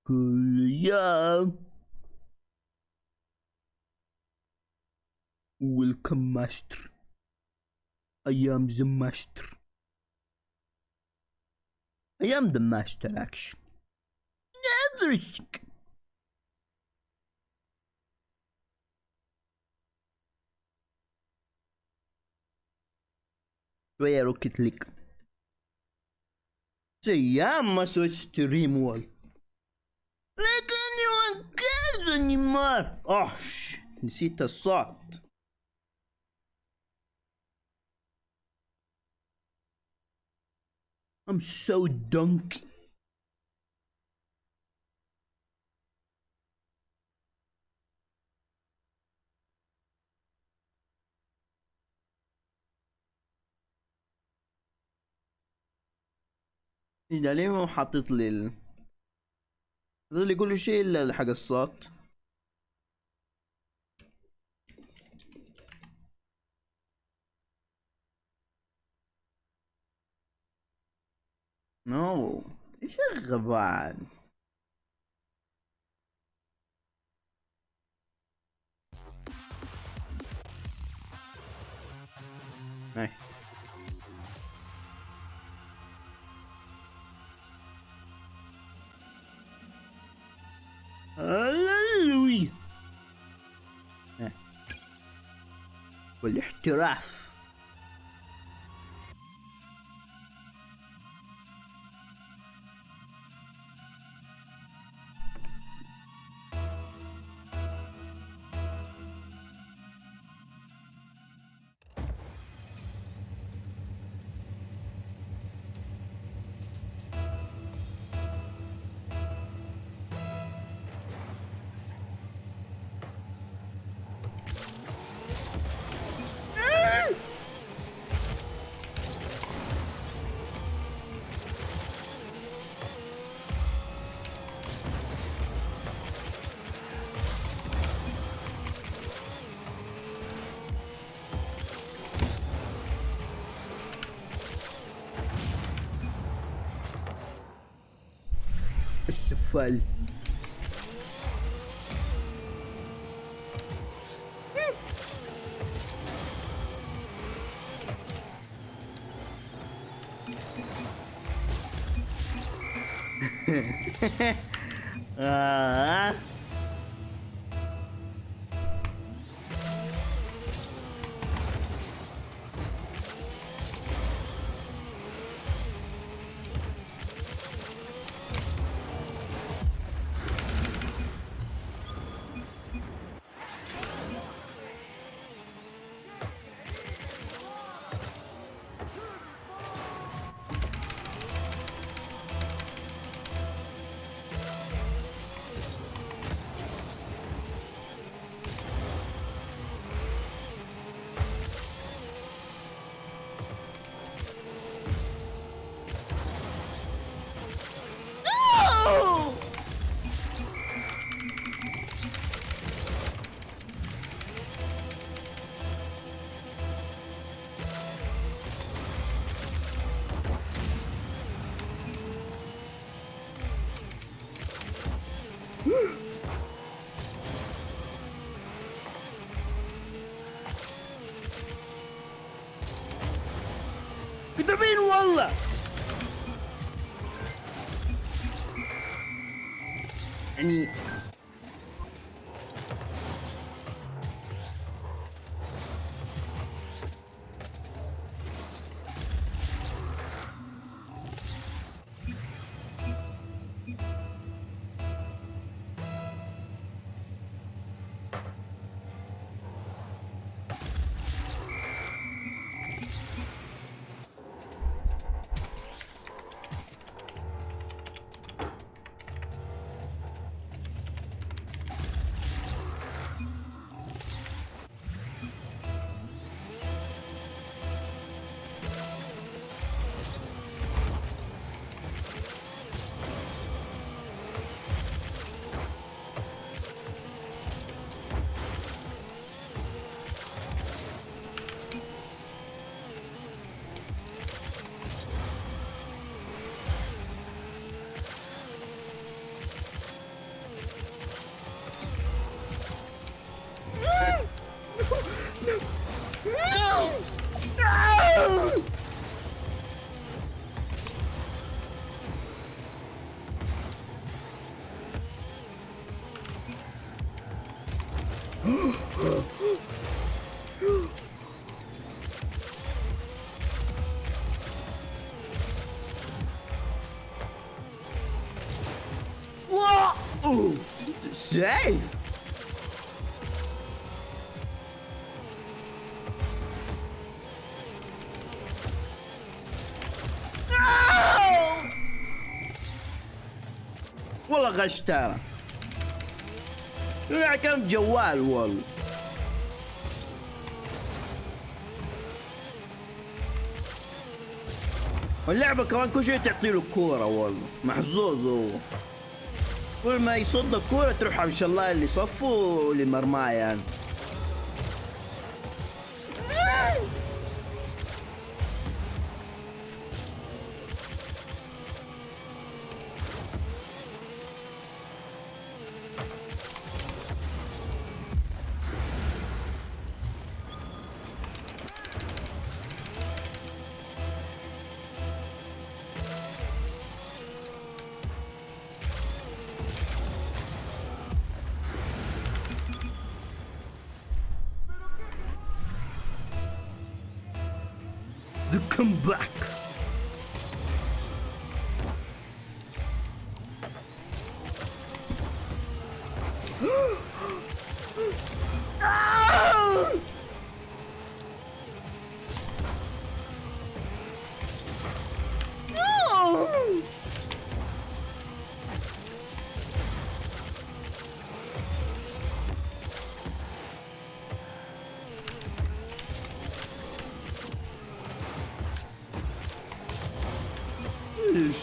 كل يوم ويلكم ماستر ايام ذا ماستر ايام ذا ماستر اكشن everything. شوية روكيت ليج زي ايام ما سويت ستريم وول لكني وانكرت النمار. نسيت الصوت. I'm so donkey. ده ليه مو حاطط لي اللي كل شيء الا حق الصوت. نو ايش الغبان. نايس. هللويا والاحتراف. السفال. كتابين والله. يعني واو شايف والله غش ترى كم جوال والله. واللعبة كمان كل شوي تعطي له كورة والله محظوظ هو كل ما يصد الكورة تروح ان شاء الله اللي صفه لمرماه يعني. The comeback.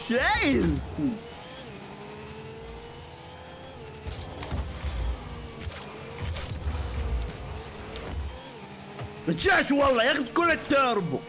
شايل بتشاش والله ياخذ كل التربو.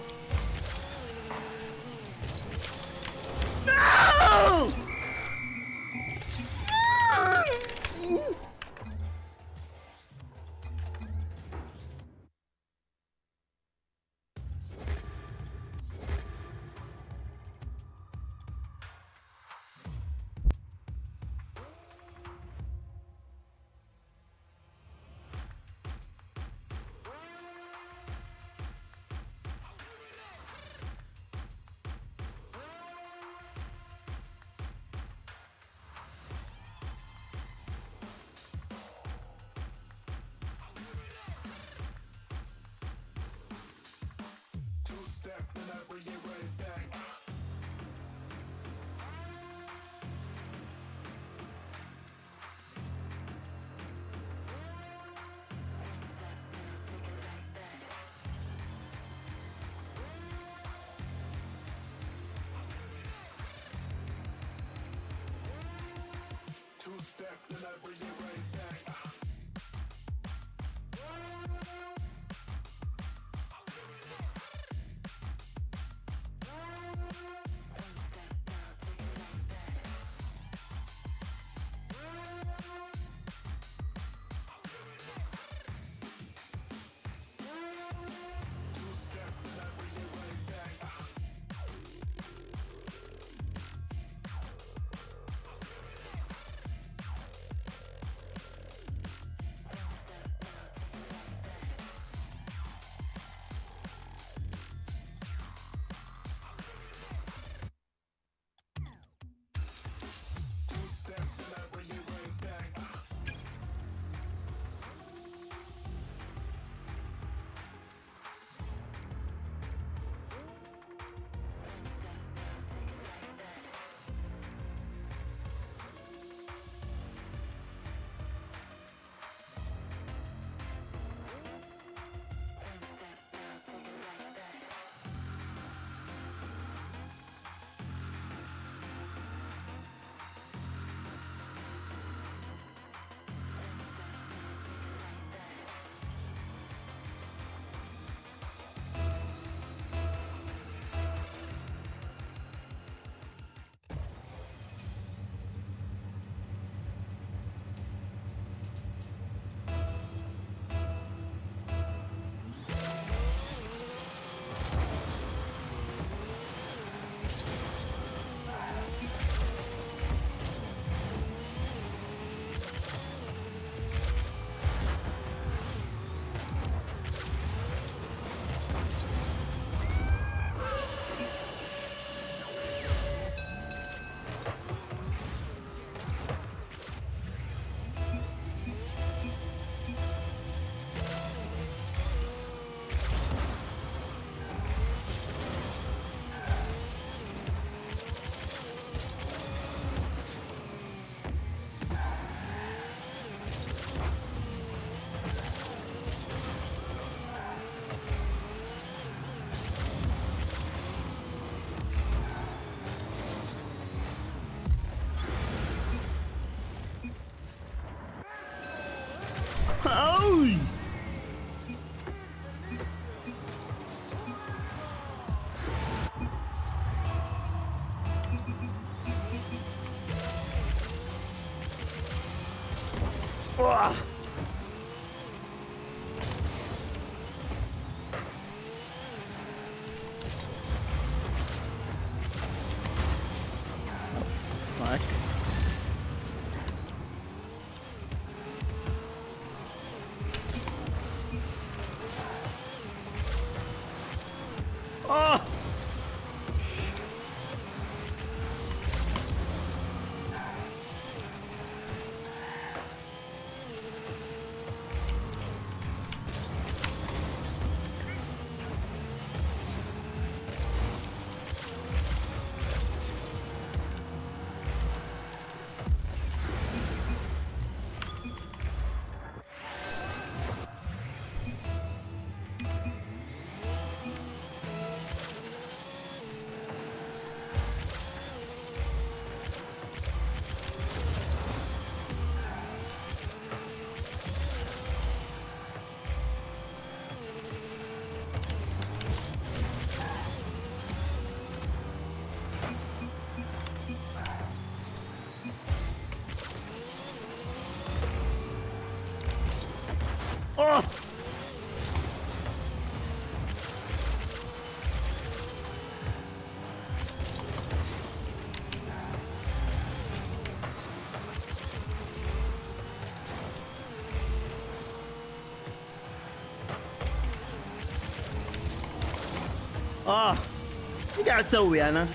ايش قاعد اسوي انا؟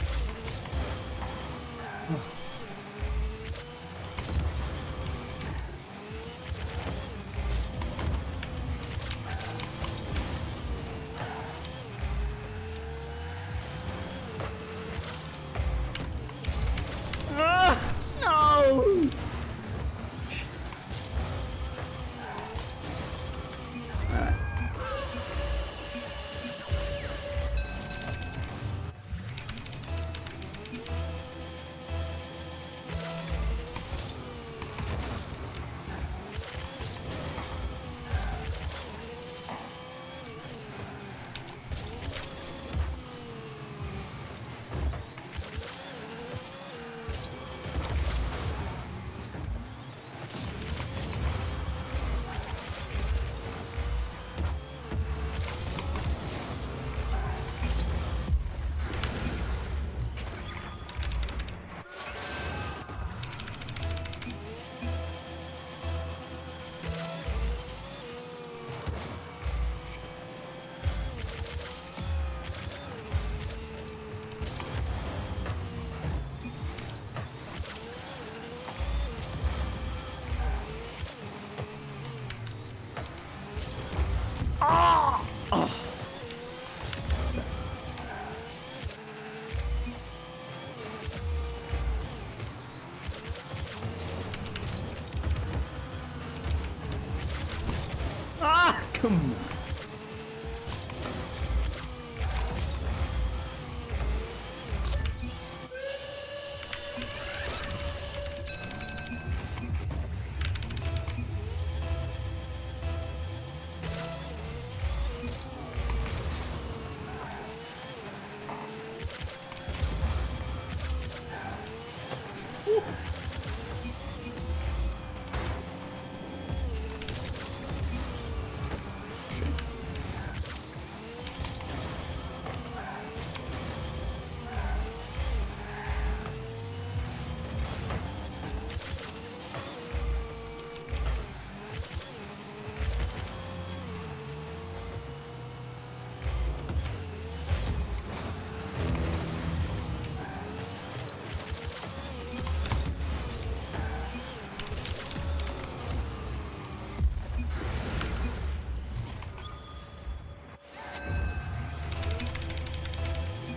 كم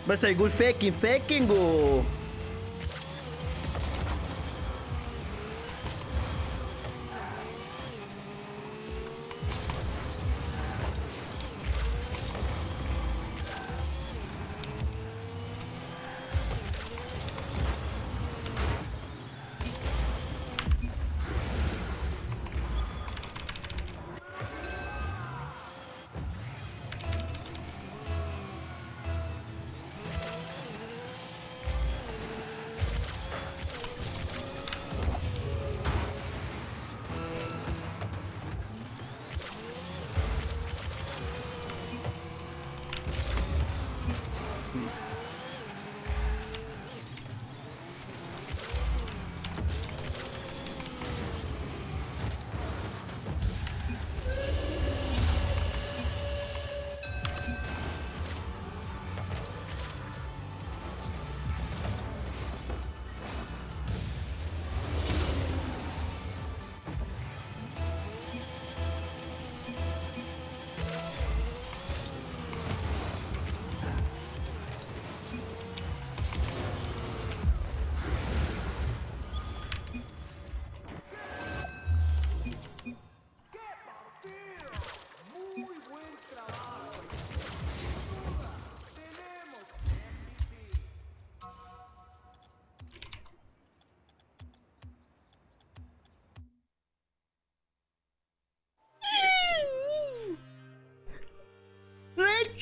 بس يقول فيكينج و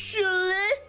شلي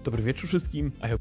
Dobry wieczór wszystkim. I hope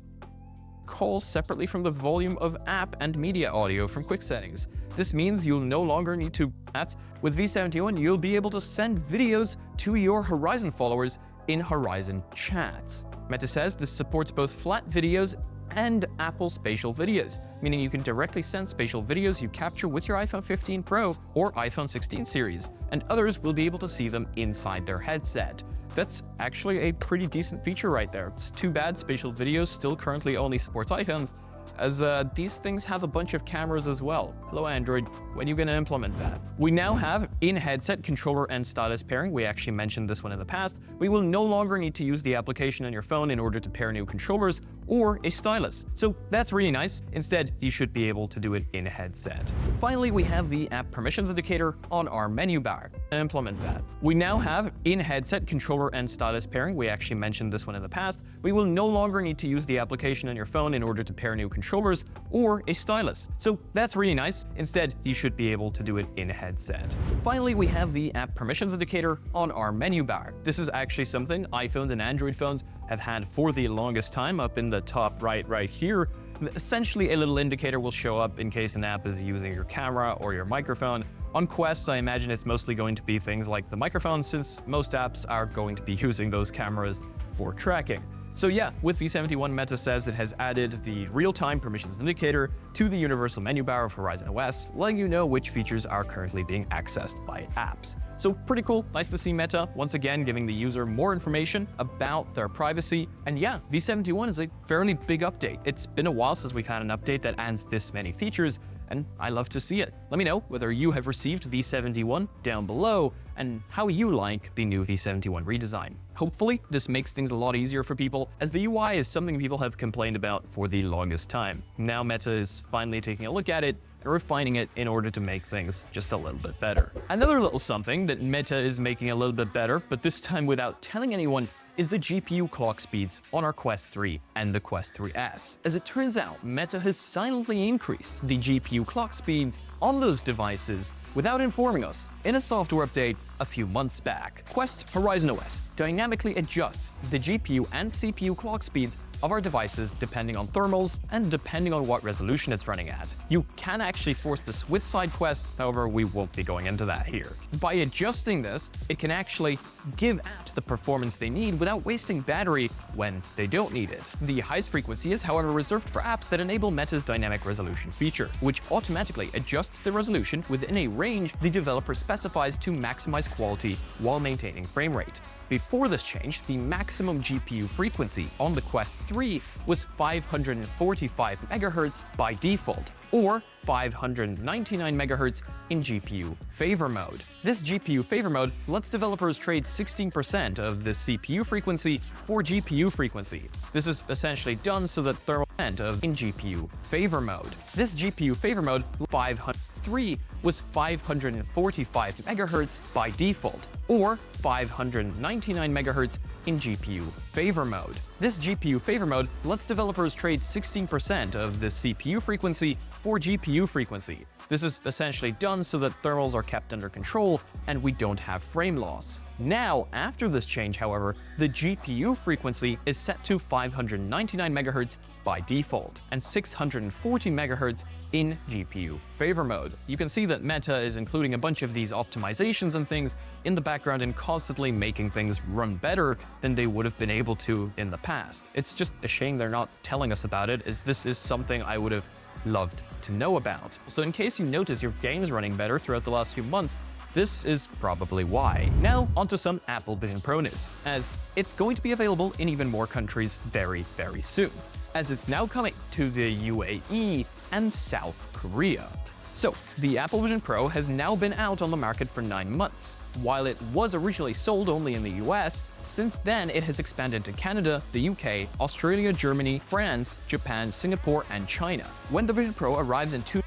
calls separately from the volume of app and media audio from quick settings. This means you'll no longer need to chat. With V71, you'll be able to send videos to your Horizon followers in Horizon chats. Meta says this supports both flat videos and Apple spatial videos, meaning you can directly send spatial videos you capture with your iPhone 15 Pro or iPhone 16 series, and others will be able to see them inside their headset. That's actually a pretty decent feature right there. It's too bad spatial videos still currently only supports iPhones, as these things have a bunch of cameras as well. Hello Android, when are you gonna implement that? We now have in-headset controller and stylus pairing. We actually mentioned this one in the past. We will no longer need to use the application on your phone in order to pair new controllers or a stylus. So that's really nice. Instead, you should be able to do it in a headset. Finally, we have the app permissions indicator on our menu bar. Implement that. We now have in-headset controller and stylus pairing. We actually mentioned this one in the past. We will no longer need to use the application on your phone in order to pair new controllers or a stylus. So that's really nice. Instead, you should be able to do it in a headset. Finally, we have the app permissions indicator on our menu bar. This is actually something iPhones and Android phones have had for the longest time. Up in the top right here, essentially a little indicator will show up in case an app is using your camera or your microphone. On Quest, I imagine it's mostly going to be things like the microphone, since most apps are going to be using those cameras for tracking. So yeah, with V71, Meta says it has added the real-time permissions indicator to the universal menu bar of Horizon OS, letting you know which features are currently being accessed by apps. So pretty cool, nice to see Meta once again giving the user more information about their privacy. And yeah, V71 is a fairly big update. It's been a while since we've had an update that adds this many features, and I love to see it. Let me know whether you have received V71 down below and how you like the new V71 redesign. Hopefully, this makes things a lot easier for people, as the UI is something people have complained about for the longest time. Now Meta is finally taking a look at it and refining it in order to make things just a little bit better. Another little something that Meta is making a little bit better, but this time without telling anyone, is the GPU clock speeds on our Quest 3 and the Quest 3S. As it turns out, Meta has silently increased the GPU clock speeds on those devices without informing us in a software update a few months back. Quest Horizon OS dynamically adjusts the GPU and CPU clock speeds of our devices depending on thermals and depending on what resolution it's running at. You can actually force this with side quests, however we won't be going into that here. By adjusting this, it can actually give apps the performance they need without wasting battery when they don't need it. The highest frequency is however reserved for apps that enable Meta's dynamic resolution feature, which automatically adjusts the resolution within a range the developer specifies to maximize quality while maintaining frame rate. Before this change, the maximum GPU frequency on the Quest 3 was 545 MHz by default, or 599 MHz in GPU favor mode. This GPU favor mode lets developers trade 16% of the CPU frequency for GPU frequency. This is essentially done so that thermal of in GPU favor mode. This GPU favor mode 503 was 545 MHz by default, or 599 MHz in GPU favor mode. This GPU favor mode lets developers trade 16% of the CPU frequency for GPU frequency. This is essentially done so that thermals are kept under control and we don't have frame loss. Now, after this change, however, the GPU frequency is set to 599 MHz by default and 640 MHz in GPU favor mode. You can see that Meta is including a bunch of these optimizations and things in the background and constantly making things run better than they would have been able to in the past. It's just a shame they're not telling us about it, as this is something I would have loved to know about. So in case you notice your game's running better throughout the last few months, this is probably why. Now, onto some Apple Vision Pro news, as it's going to be available in even more countries very, very soon, as it's now coming to the UAE and South Korea. So, the Apple Vision Pro has now been out on the market for 9 months. While it was originally sold only in the US, since then it has expanded to Canada, the UK, Australia, Germany, France, Japan, Singapore, and China. When the Vision Pro arrives in 2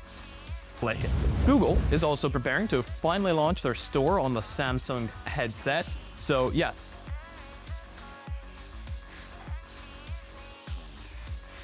hits. Google is also preparing to finally launch their store on the Samsung headset. So yeah.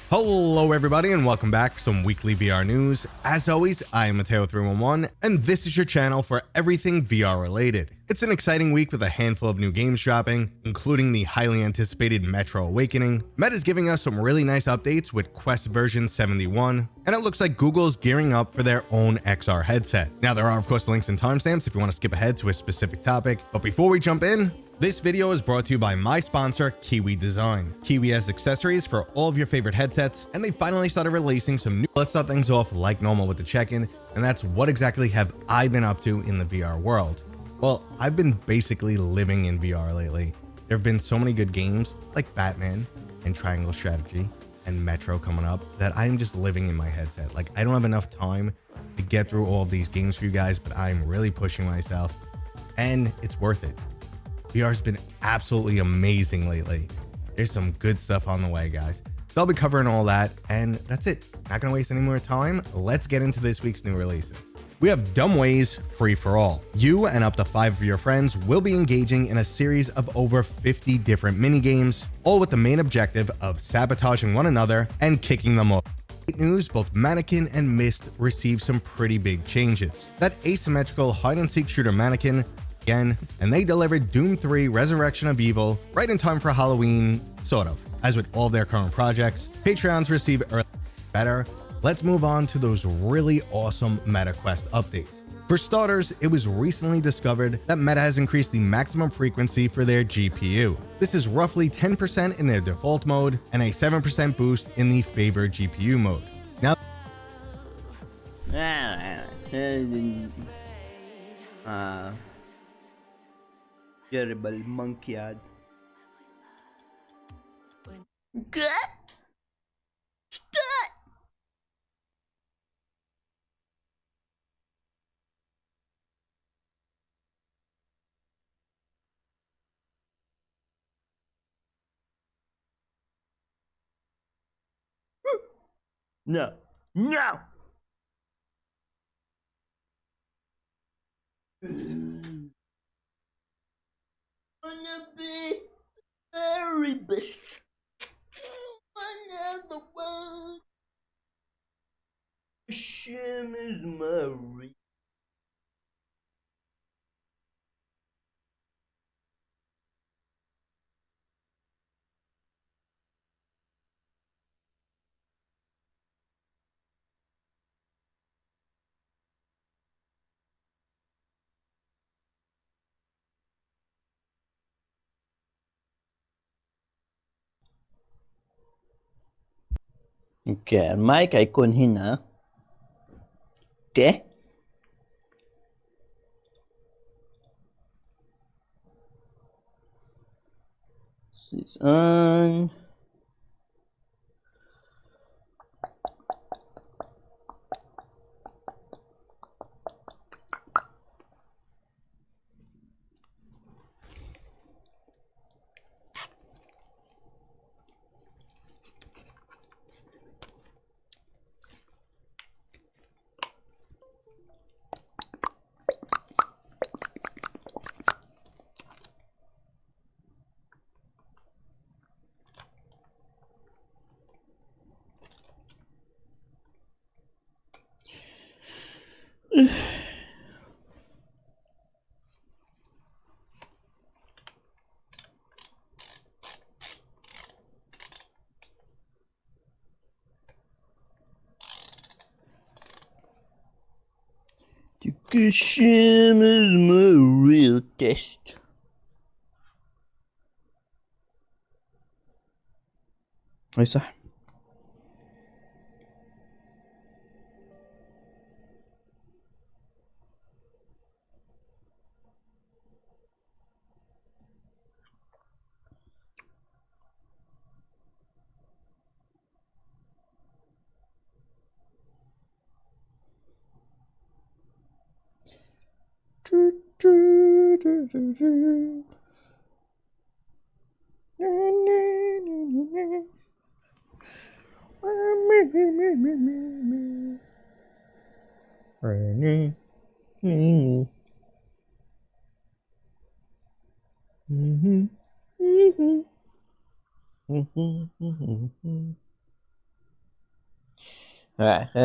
Hello everybody and welcome back to some weekly VR news. As always, I am Mateo311 and this is your channel for everything VR related. It's an exciting week with a handful of new games dropping, including the highly anticipated Metro Awakening. Meta's giving us some really nice updates with Quest version 71, and it looks like Google's gearing up for their own XR headset. Now, there are of course links and timestamps if you want to skip ahead to a specific topic, but before we jump in, this video is brought to you by my sponsor, Kiwi Design. Kiwi has accessories for all of your favorite headsets, and they finally started releasing some new. Let's start things off like normal with the check-in, and that's what exactly have I been up to in the VR world. Well, I've been basically living in VR lately. There have been so many good games like Batman and Triangle Strategy and Metro coming up that I'm just living in my headset. Like, I don't have enough time to get through all of these games for you guys, but I'm really pushing myself and it's worth it. VR's been absolutely amazing lately. There's some good stuff on the way, guys. So I'll be covering all that, and that's it. Not gonna waste any more time. Let's get into this week's new releases. We have Dumb Ways Free for All. You and up to 5 of your friends will be engaging in a series of over 50 different minigames, all with the main objective of sabotaging one another and kicking them off. Great news, both Mannequin and Myst received some pretty big changes. That asymmetrical hide-and-seek shooter Mannequin again, and they delivered Doom 3 Resurrection of Evil right in time for Halloween, sort of. As with all their current projects, Patreons receive early better. Let's move on to those really awesome Meta Quest updates. For starters, it was recently discovered that Meta has increased the maximum frequency for their GPU. This is roughly 10% in their default mode and a 7% boost in the favored GPU mode. Now, جرب المونكي عاد. No. No. Wanna be very best. Another one. Shame is Mary. اوكي المايك هيكون هنا. اوكي on. Shame is my real test. اي صح.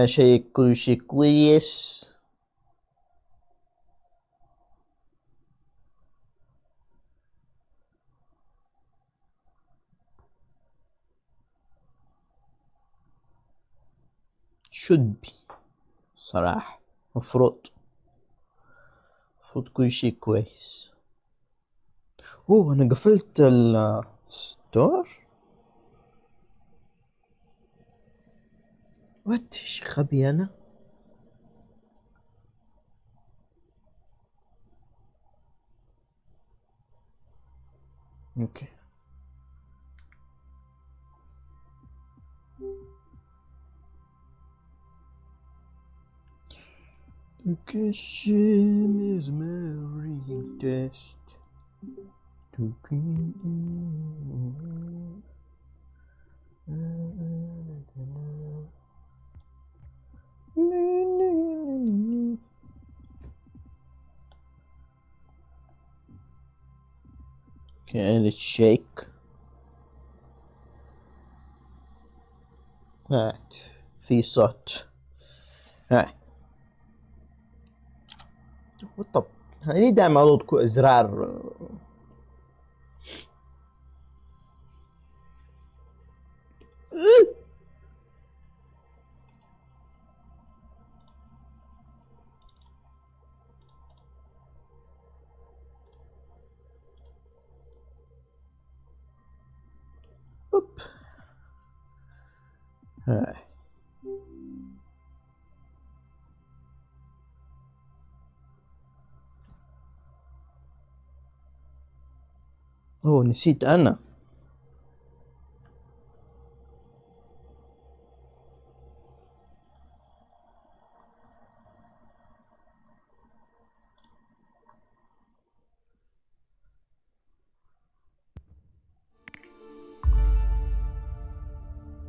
شيء كل شيء كويس. should be صراحة مفروض كل شي كويس. انا قفلت الستور. ايش غبي انا. اوكي The kitchen is very test to كانت شيك. في صوت. طب ليه دائما اضغط ازرار نسيت انا.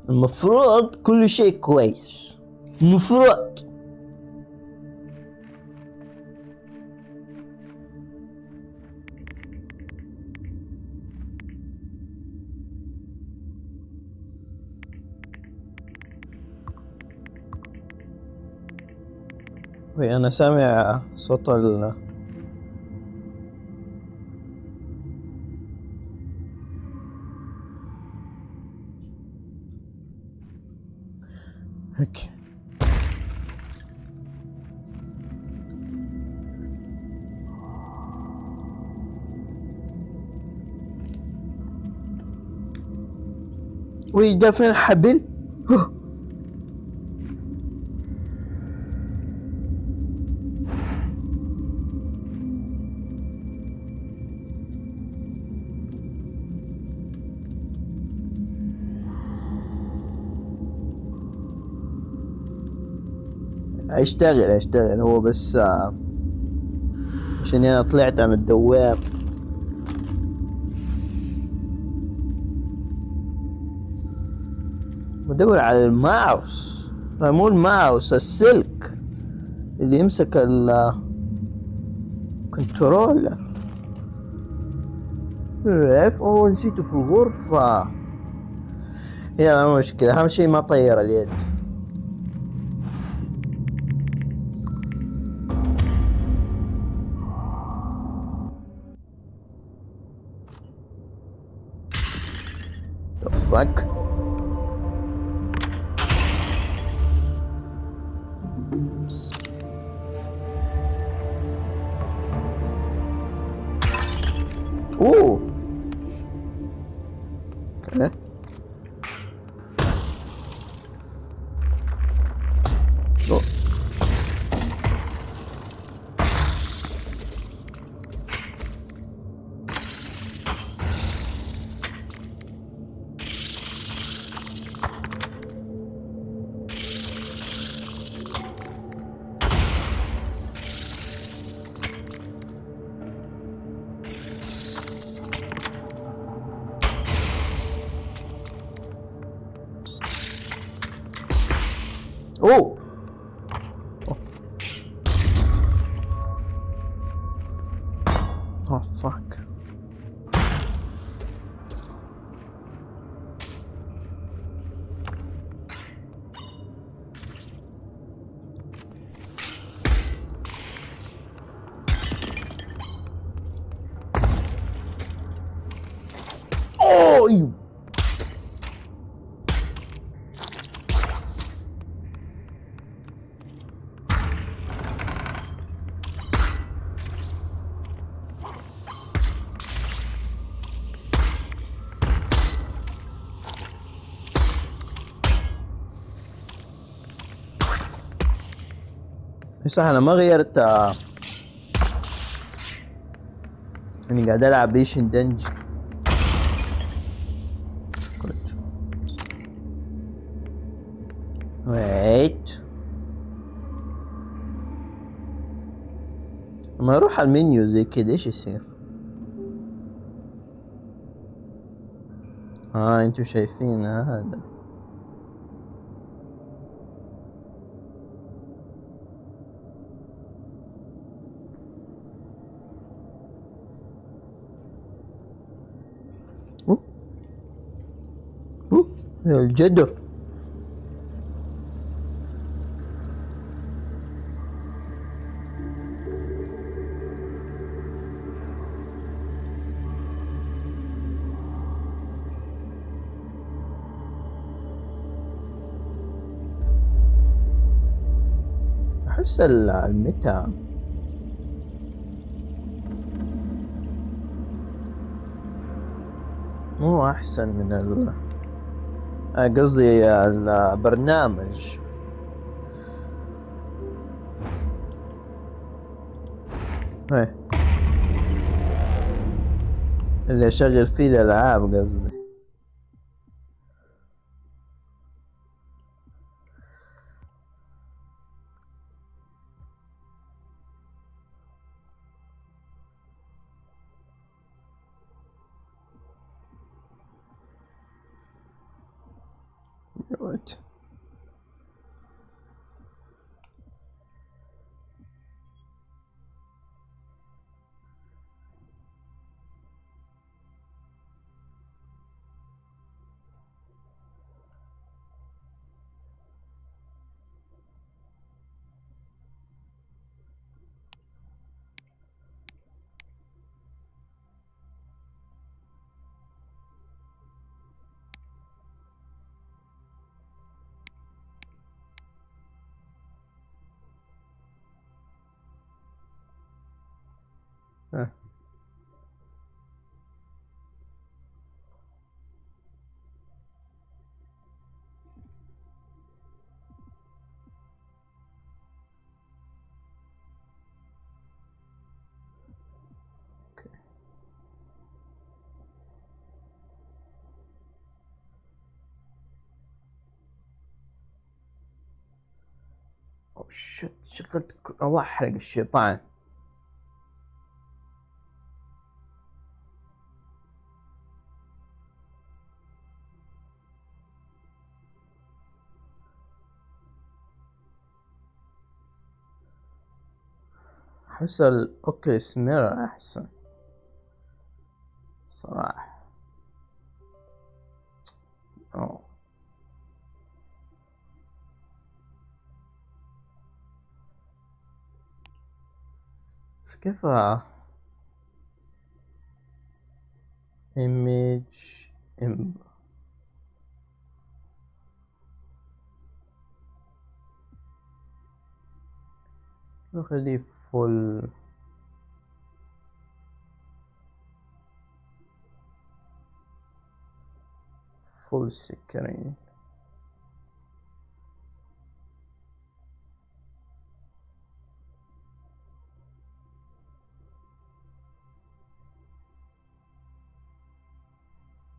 المفروض كل شيء كويس. المفروض انا سامع صوت هيك. ويش ده فين الحبل؟ اشتغل هو بس عشان انا طلعت عن الدوام. بدور على الماوس، مو الماوس، السلك اللي يمسك الكنترولر. نسيته في الغرفة. يا ما مشكلة، اهم شيء ما طير اليد. fuck. Ooh. Okay. Oh. Oh. Oh fuck. Oh, you. صح انا ما غيرت اني قاعد العب بيشن دنج. ويت لما اروح على المنيو زي كده ايش يصير؟ انتوا شايفين هذا. الجدر. احس المتى مو احسن من قصدي البرنامج. اللي اشغل فيه الالعاب قصدي. Right. اوه شت شغلت الله احرق الشيطان. احس الاوكيس ميرور احسن صراحة. اوه بس كيف image نخليه full screen.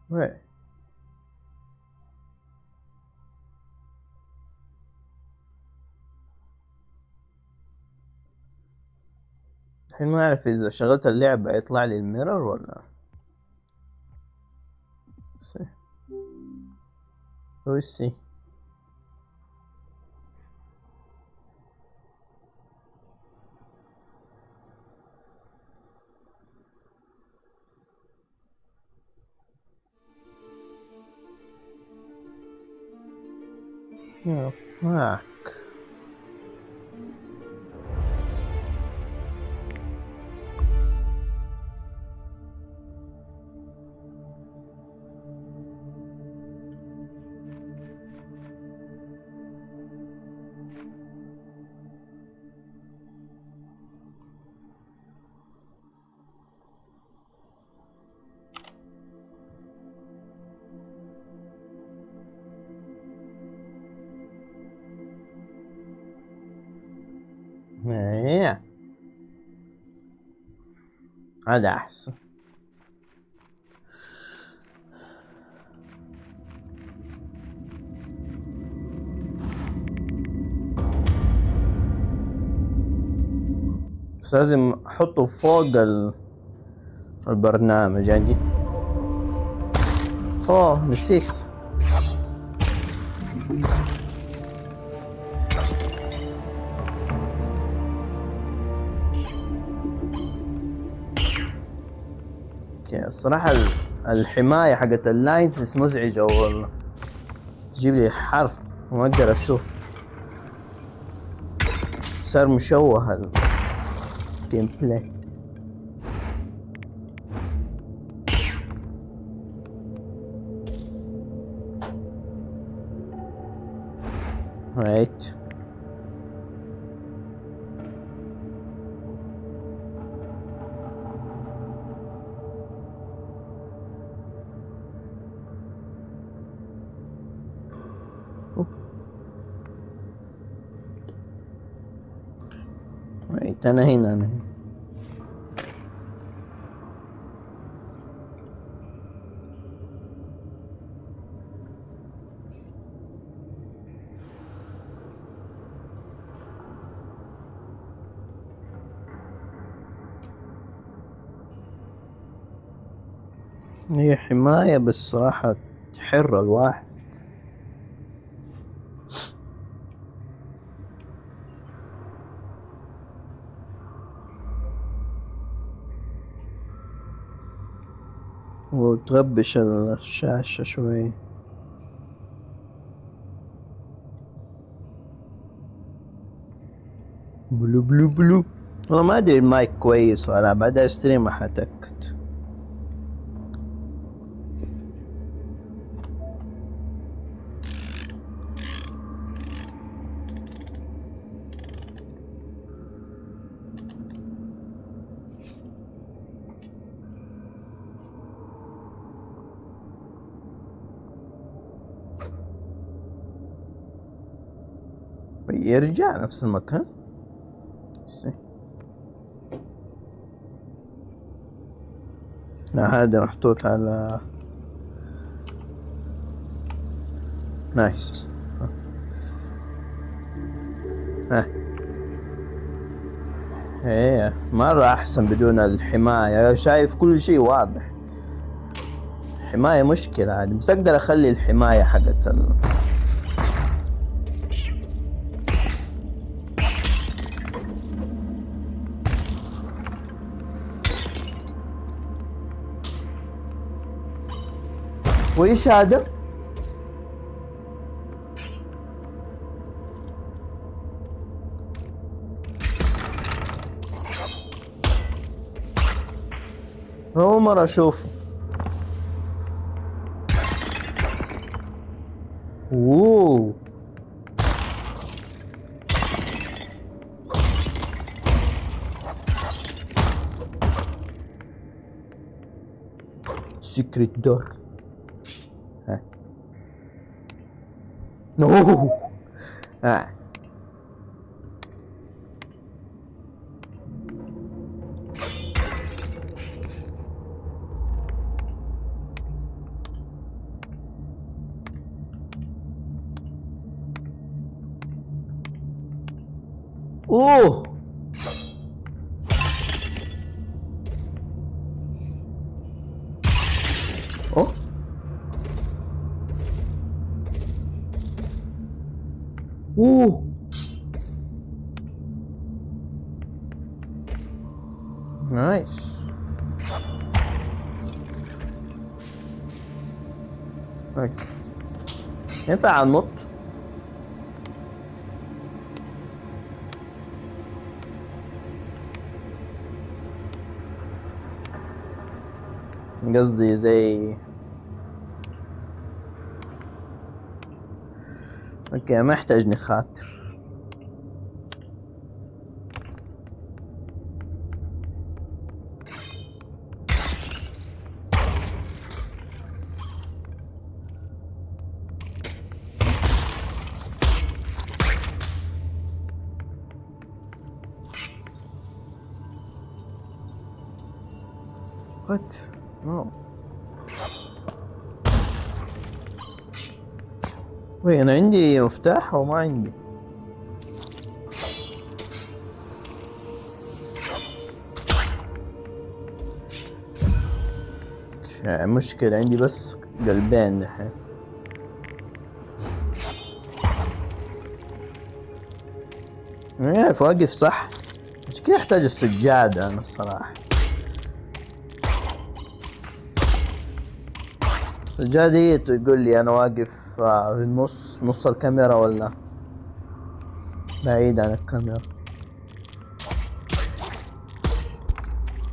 Right. الحين ما أعرف إذا شغلت اللعبة يطلع لي الميرور ولا. Let's see. Oh fuck. هذا احسن. بس لازم احطه فوق البرنامج عندي. اوه نسيت. اوكي الصراحة الحماية حقت اللاينز مزعجة والله، تجيب لي حرف وما اقدر اشوف، صار مشوه الجيم بلاي. رايت رايت انا هنا. هي حماية بس صراحة تحر الواحد. وتغبش الشاشة شوي. بلو بلو بلو. والله ما ادري المايك كويس ولا بعد استريم حتأكد. يرجع نفس المكان. لا هذا محطوط على نايس. ايه مرة احسن بدون الحماية، شايف كل شيء واضح. حماية مشكلة عادي، بس اقدر اخلي الحماية حقت وإيش هذا؟ أول مرة أشوفه. أوه سيكريت دور. نو اوه اوه اوه نايس. ينفع انط؟ قصدي زي اوكي ما يحتاج نخاطر. وات نو. وين انا عندي مفتاح او ما عندي؟ مشكلة عندي بس قلبين دحين. ما اعرف اوقف صح، مش كذا احتاج السجادة انا الصراحة. السجادة هي تقول لي انا واقف في نص الكاميرا ولا بعيد عن الكاميرا.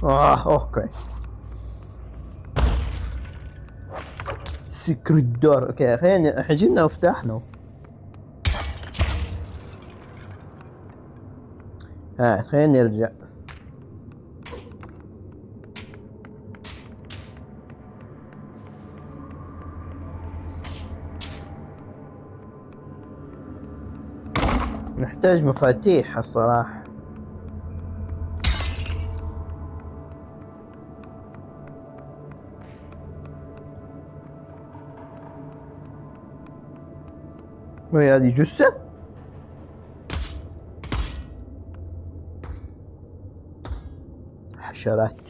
اوه كويس. سكر الدور. اوكي خلينا حجبنا مفتاحنا. خلينا نرجع. نحتاج مفاتيح الصراحة. وهي هذه جثة؟ حشرات.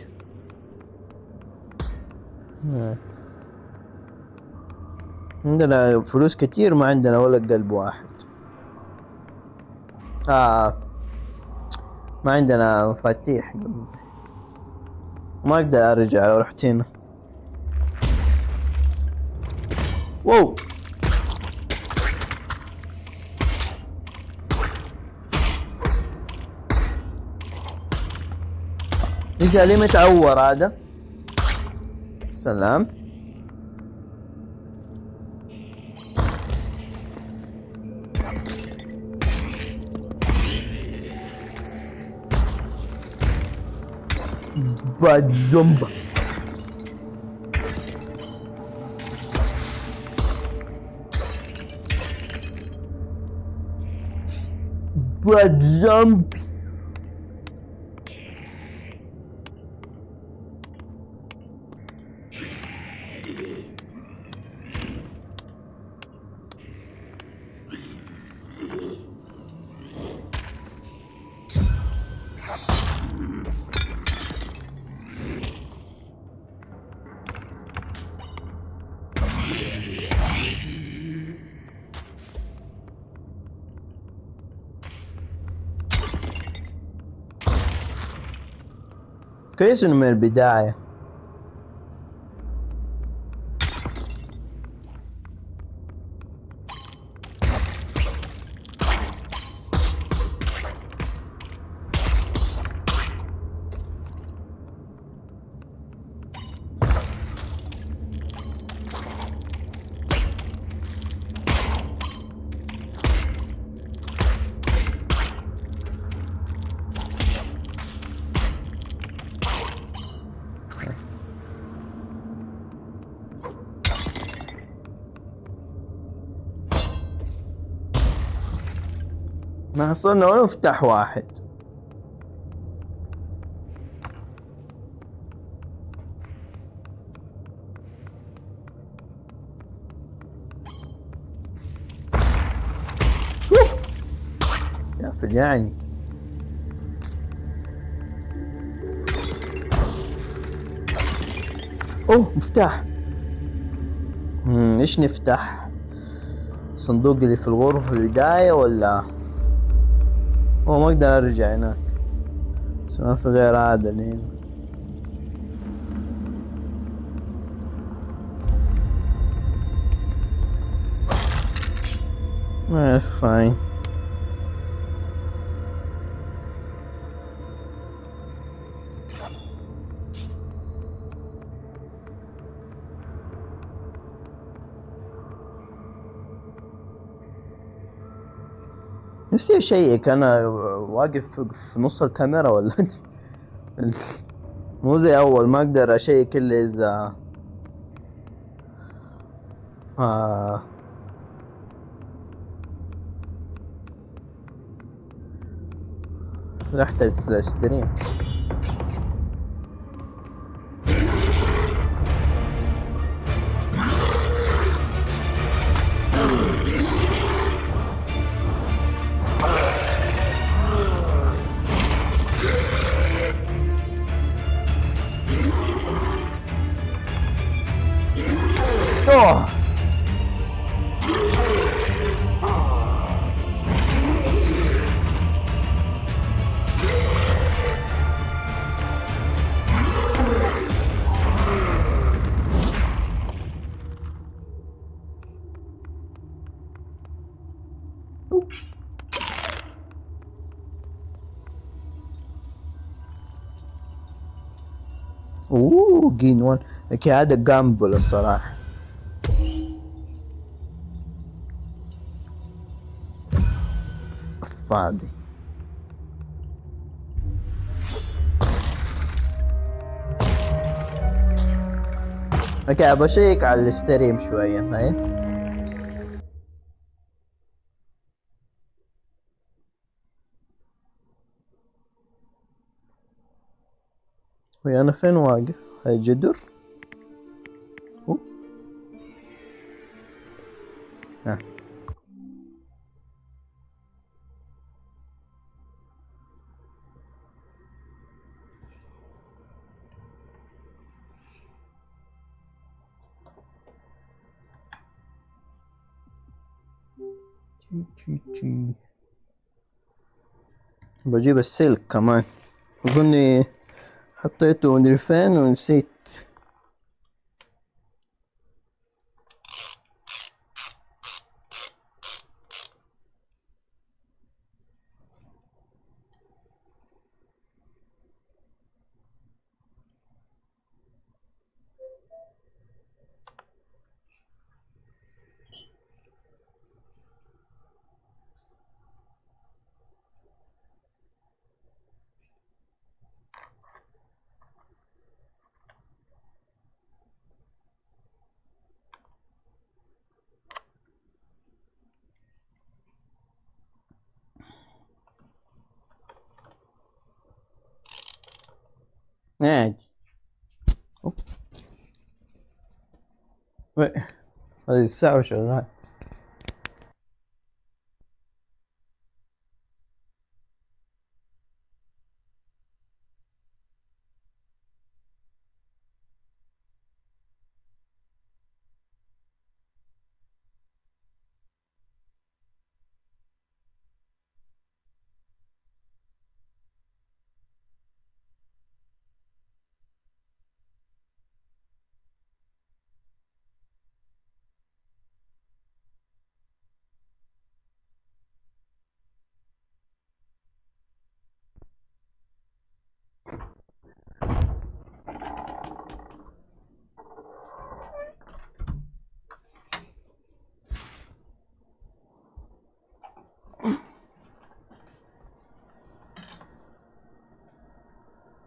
عندنا فلوس كتير، ما عندنا ولا قلب واحد. ما عندنا مفاتيح قصدي. ما اقدر ارجع لو رحت هنا. واو يجي لي متعور هذا. سلام. باد زومبا. باد زومبي. كويس انه من البداية. ما حصلنا ولا مفتاح واحد. يا فجعني. اوه مفتاح. ايش نفتح؟ الصندوق اللي في الغرفة في البداية ولا؟ ما اقدر ارجع هناك، بس ما في غير هذا اللي هنا. فاين. نفسي اشيك انا واقف في نص الكاميرا ولا مو زي اول، ما اقدر اشيك الا اذا رحت الستريم. اوه جين 1 هذا جامبل الصراحة. فاضي. اوكي بشيك على الستريم شوية. هاي انا فين واقف؟ هاي جدر. ها بجيب السلك كمان، اظني حطيته مدري فين ونسيت. عادي. هذه الساعة شغال.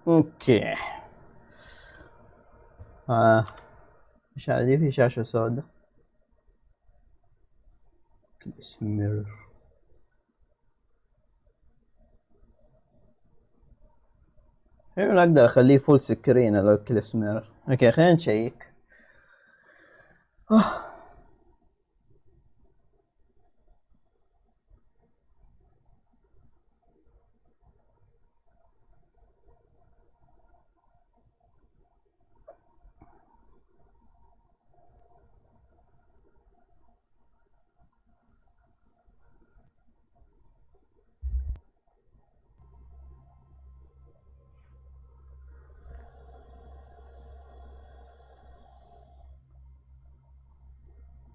اوكي مش عارف في شاشة سوداء. اسم اقدر اخليه فول سكرين لو كلاس ميرور. اوكي خلينا نشيك.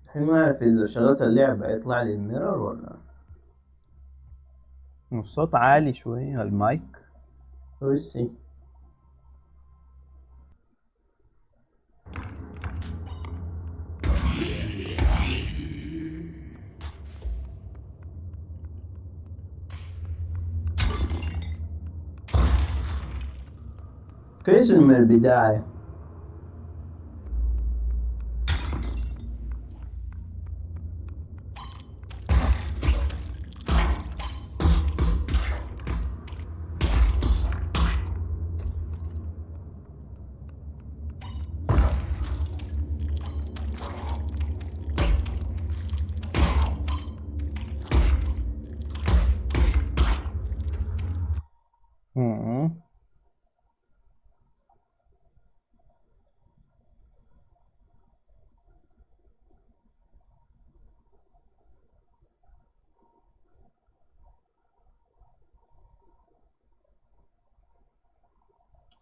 الحين ما اعرف اذا شغلت اللعبة يطلع لي الميرور ولا. الصوت عالي شوي المايك. وسي كويس من البداية.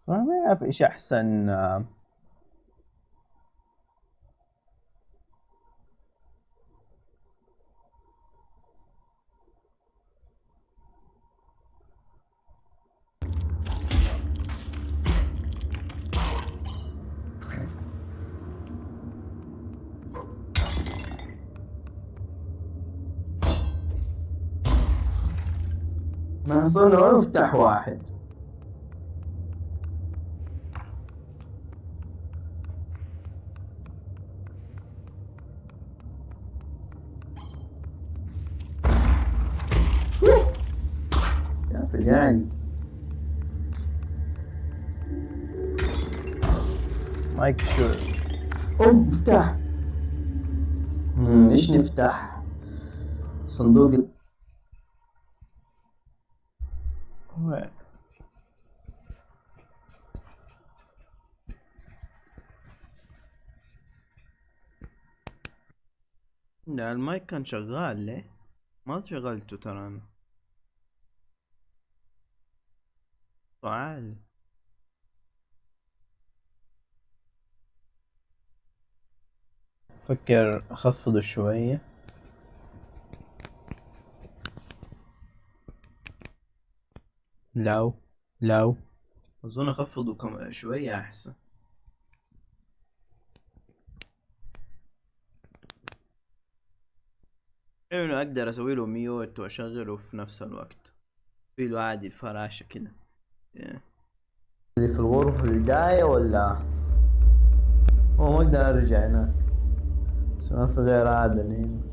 صراحة ما أعرف إيش أحسن. ما صرنا ولا نفتح واحد. يا فلان مايك شو افتح. ايش نفتح؟ صندوق وين؟ لا المايك كان شغال ليه؟ ما شغلته ترى انا. تعال فكر اخفضه شوية. لو اظن اخفضه كم شوية احسن. انه اقدر اسوي له ميوت واشغله في نفس الوقت. في له عادي الفراشة كده. اللي في الغرفة البداية ولا هو ما اقدر ارجع هناك، بس ما في غير هذا هنا.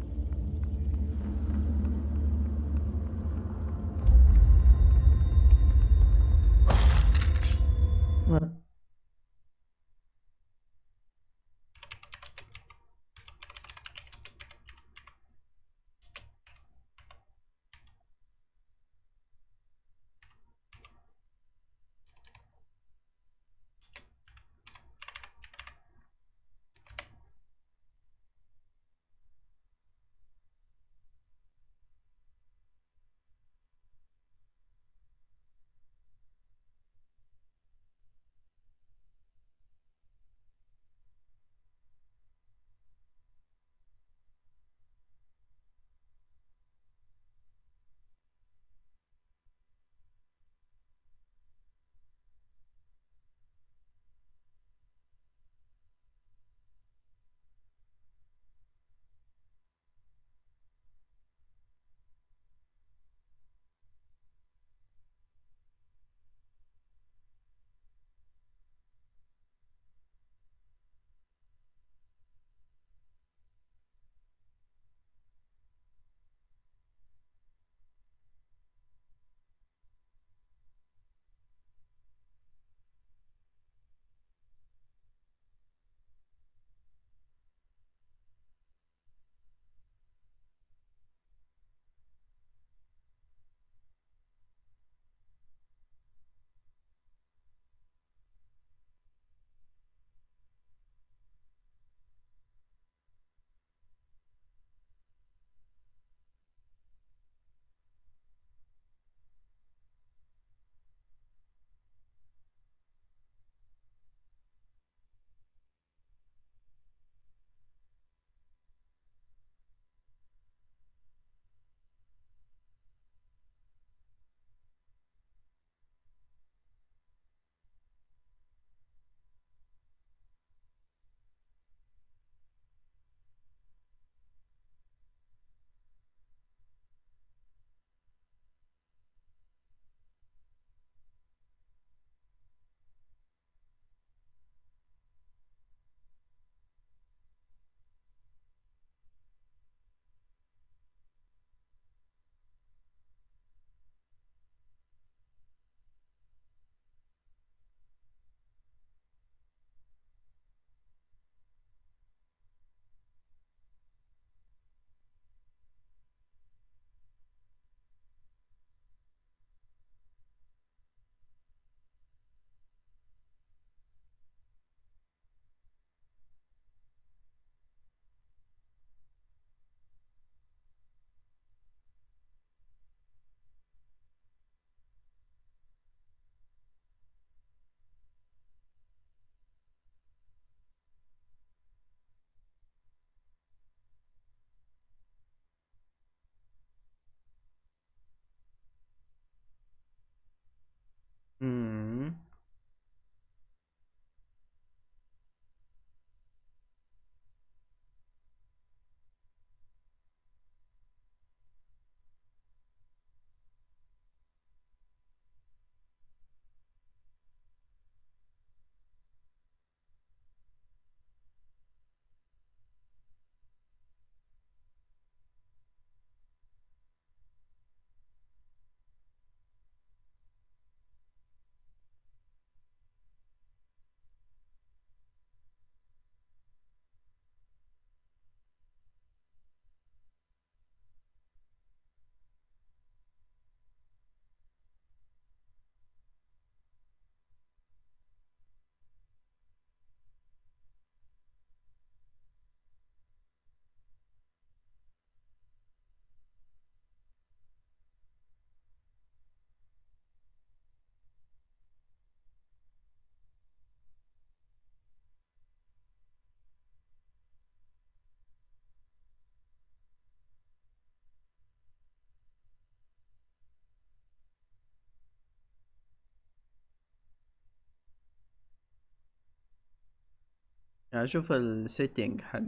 يعني اشوف السيتنج حق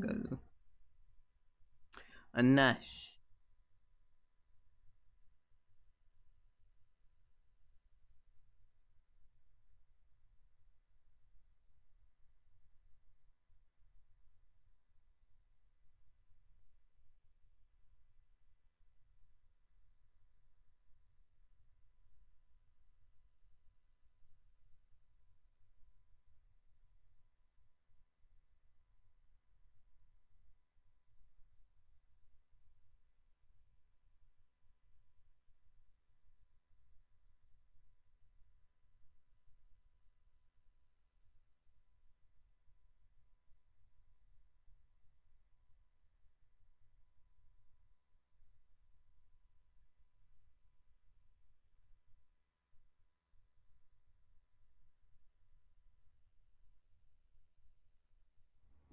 الناش.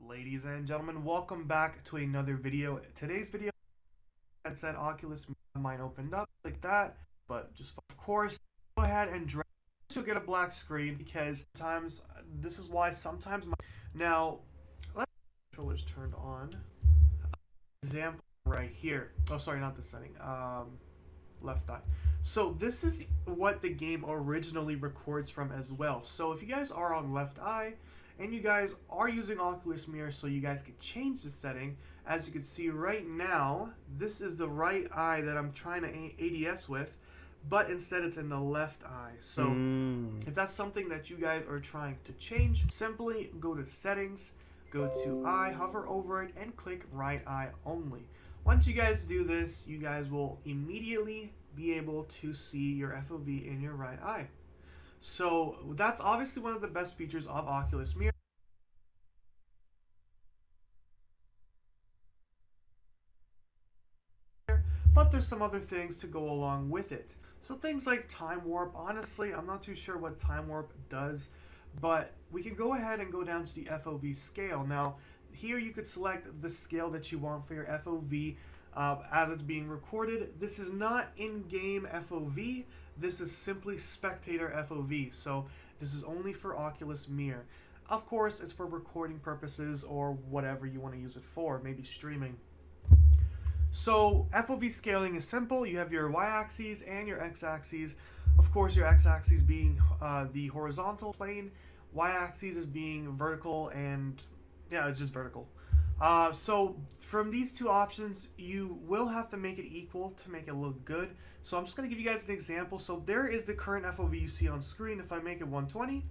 Ladies and gentlemen, welcome back to another video. Today's video headset Oculus, mine opened up like that, but just of course go ahead and drag. You'll get a black screen because sometimes this is why sometimes now let's controllers turned on. Example right here. Oh, sorry, not the setting. Left eye. So this is what the game originally records from as well. So if you guys are on left eye and you guys are using Oculus Mirror, so you guys could change the setting. As you can see right now, this is the right eye that I'm trying to ADS with, but instead it's in the left eye. So if that's something that you guys are trying to change, simply go to settings, go to eye, hover over it, and click right eye only. Once you guys do this, you guys will immediately be able to see your FOV in your right eye. So that's obviously one of the best features of Oculus Mirror. But there's some other things to go along with it. So things like time warp, honestly, I'm not too sure what time warp does, but we can go ahead and go down to the FOV scale. Now, here you could select the scale that you want for your FOV as it's being recorded. This is not in-game FOV, this is simply spectator FOV, so this is only for Oculus Mirror. Of course, it's for recording purposes or whatever you want to use it for, maybe streaming. So FOV scaling is simple. You have your y-axis and your x-axis. Of course, your x-axis being the horizontal plane, y-axis is being vertical, and yeah, it's just vertical. So from these two options, you will have to make it equal to make it look good. So I'm just going to give you guys an example. So there is the current FOV you see on screen. If I make it 120,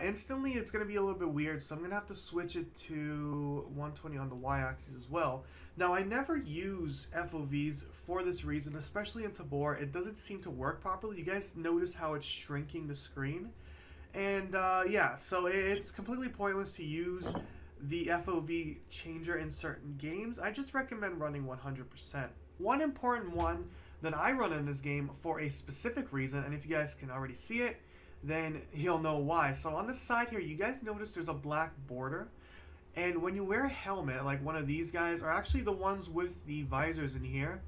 instantly it's going to be a little bit weird. So I'm going to have to switch it to 120 on the y-axis as well. Now, I never use FOVs for this reason, especially in Tabor. It doesn't seem to work properly. You guys notice how it's shrinking the screen? And yeah, so it's completely pointless to use the FOV changer in certain games. I just recommend running 100%. One important one that I run in this game for a specific reason, and if you guys can already see it, then you'll know why. So on the side here, you guys notice there's a black border. And when you wear a helmet, like one of these guys, or actually the ones with the visors in here,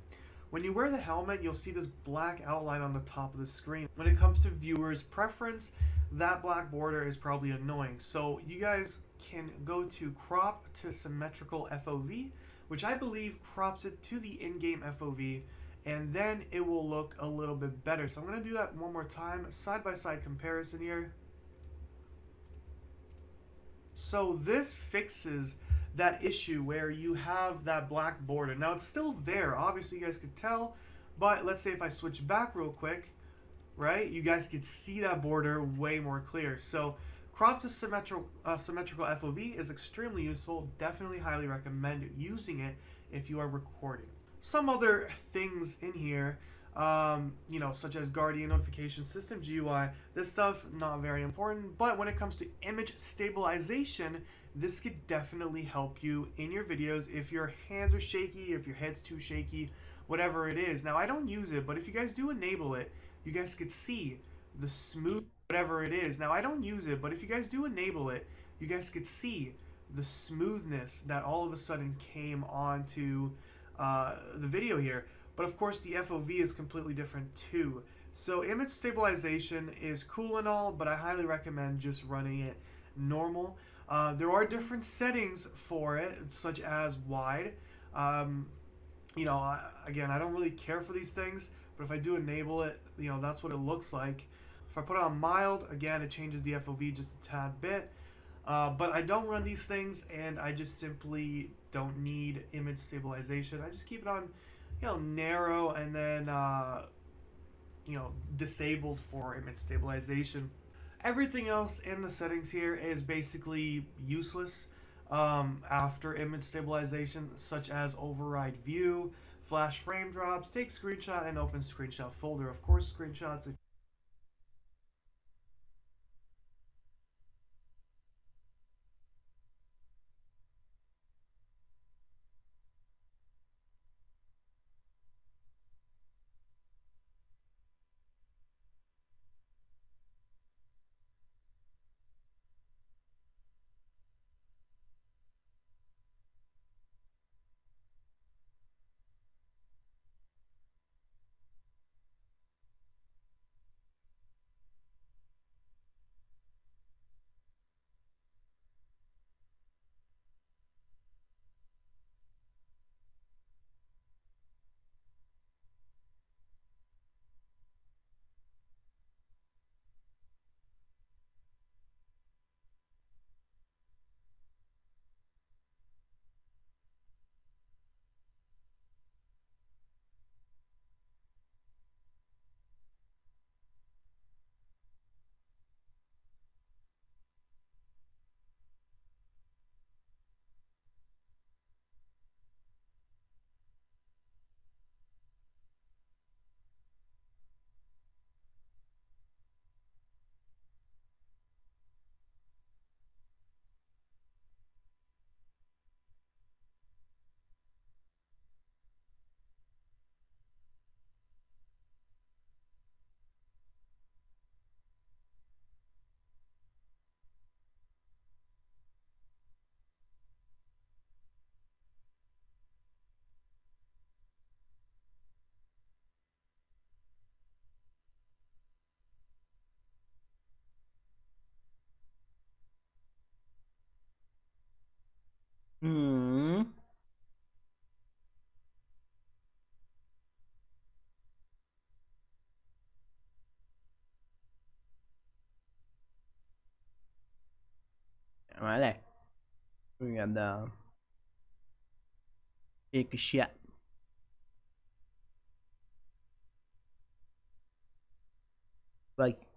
when you wear the helmet, you'll see this black outline on the top of the screen. When it comes to viewers' preference, that black border is probably annoying. So you guys can go to crop to symmetrical FOV, which I believe crops it to the in-game FOV, and then it will look a little bit better. So I'm going to do that one more time, side-by-side comparison here. So this fixes that issue where you have that black border. Now it's still there, obviously you guys could tell, but let's say if I switch back real quick, right, you guys could see that border way more clear. So crop to symmetrical FOV is extremely useful. Definitely highly recommend using it if you are recording. Some other things in here, you know, such as Guardian notification system, GUI, this stuff not very important, but when it comes to image stabilization, this could definitely help you in your videos if your hands are shaky, if your head's too shaky, whatever it is. Now I don't use it, but if you guys do enable it, you guys could see the smooth, whatever it is. Now I don't use it, but if you guys do enable it, you guys could see the smoothness that all of a sudden came onto the video here. But of course the FOV is completely different too. So image stabilization is cool and all, but I highly recommend just running it normal. There are different settings for it, such as wide. Again, I don't really care for these things, but if I do enable it, that's what it looks like. If I put it on mild, again, it changes the FOV just a tad bit. But I don't run these things, and I just simply don't need image stabilization. I just keep it on, narrow, and then, disabled for image stabilization. Everything else in the settings here is basically useless after image stabilization, such as override view, flash frame drops, take screenshot, and open screenshot folder. Of course, screenshots. Hmm. ما عليه. قاعد هيك اشياء. باقي.